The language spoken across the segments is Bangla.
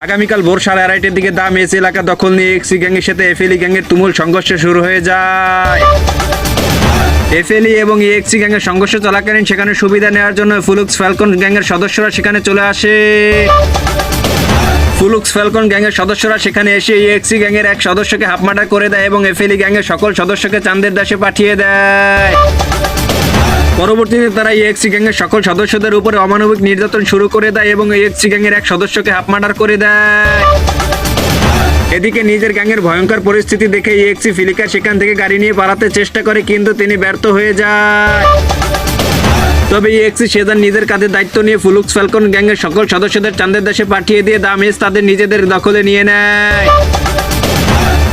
আগামীকাল ভোর 2:30টার দিকে দা মেস এলাকা দখল নিয়ে এক্সি গ্যাংয়ের সাথে এফএলই গ্যাংয়ের তুমুল সংঘর্ষ শুরু হয়ে যায়। এফএলই এবং এক্সি গ্যাংয়ের সংঘর্ষ চলাকালীন সেখানে সুবিধা নেওয়ার জন্য ফুলুক্স ফ্যালকন গ্যাংয়ের সদস্যরা সেখানে চলে আসে। ফুলুক্স ফ্যালকন গ্যাংয়ের সদস্যরা সেখানে এসে এক্সি গ্যাংয়ের এক সদস্যকে হাফ মার্ডার করে দেয় এবং এফএলই গ্যাংয়ের সকল সদস্যকে চাঁদের দেশে পাঠিয়ে দেয়। পরবর্তীতে তারা এক্সি গ্যাংয়ের সকল সদস্যদের উপরে অমানবিক নির্যাতন শুরু করে দেয় এবং এক্সি গ্যাংয়ের এক সদস্যকে হাফ মার্ডার করে দেয়। এদিকে নিজের গ্যাংয়ের ভয়ঙ্কর পরিস্থিতি দেখে এক্সি ফিলিকা সেখান থেকে গাড়ি নিয়ে পালাতে চেষ্টা করে, কিন্তু তিনি ব্যর্থ হয়ে যায়। তবে এক্সি সেজান নিজের কাঁধে দায়িত্ব নিয়ে ফুলুক্স ফ্যালকন গ্যাংয়ের সকল সদস্যদের চাঁদের দেশে পাঠিয়ে দিয়ে দা মেস তাদের নিজেদের দখলে নিয়ে নেয়।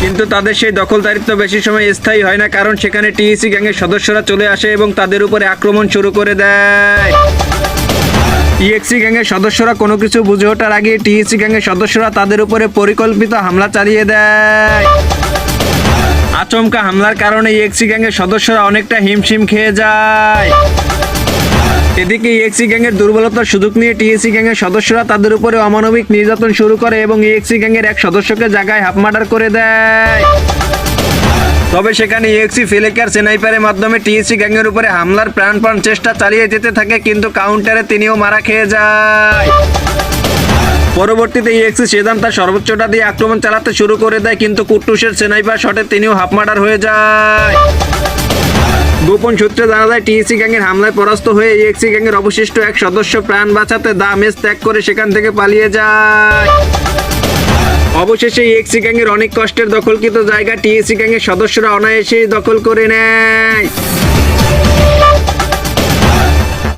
কিন্তু তাদের সেই দখলদারিত্ব বেশি সময় স্থায়ী হয় না, কারণ সেখানে টিএসি গ্যাংয়ের সদস্যরা চলে আসে এবং তাদের উপরে আক্রমণ শুরু করে দেয়। ইএক্সি গ্যাংয়ের সদস্যরা কোনো কিছু বুঝে ওঠার আগে টিএসি গ্যাংয়ের সদস্যরা তাদের উপরে পরিকল্পিত হামলা চালিয়ে দেয়। আচমকা হামলার কারণে ইএক্সি গ্যাংয়ের সদস্যরা অনেকটা হিমশিম খেয়ে যায়। এদিকে ইএক্সি গ্যাংয়ের দুর্বলতার সুযোগ নিয়ে টিএসি গ্যাংয়ের সদস্যরা তাদের উপরে অমানবিক নির্যাতন শুরু করে এবং ইএক্সি গ্যাংয়ের এক সদস্যকে জায়গায় হাফ মার্ডার করে দেয়। তবে সেখানে ইএক্সি ফিলিকার স্নাইপারের মাধ্যমে টিএসি গ্যাংয়ের উপরে হামলার প্রাণপণ চেষ্টা চালিয়ে যেতে থাকে, কিন্তু কাউন্টারে তিনিও মারা খেয়ে যায়। পরবর্তীতে ইএক্সি সেজান তার সর্বোচ্চটা দিয়ে আক্রমণ চালাতে শুরু করে দেয়, কিন্তু কুট্টুসের স্নাইপার শটে তিনিও হাফ মার্ডার হয়ে যায়। গোপন সূত্রে জানা যায় টিএসি গ্যাংয়ের হামলায় পরাস্ত হয়ে ইএক্সি গ্যাংয়ের অবশিষ্ট এক সদস্য প্রাণ বাঁচাতে দা মেস ত্যাগ করে সেখান থেকে পালিয়ে যায়। অবশেষে ইএক্সি গ্যাংয়ের অনেক কষ্টের দখলকৃত জায়গা টিএসি গ্যাংয়ের সদস্যরা অনায়াসেই দখল করে নেয়।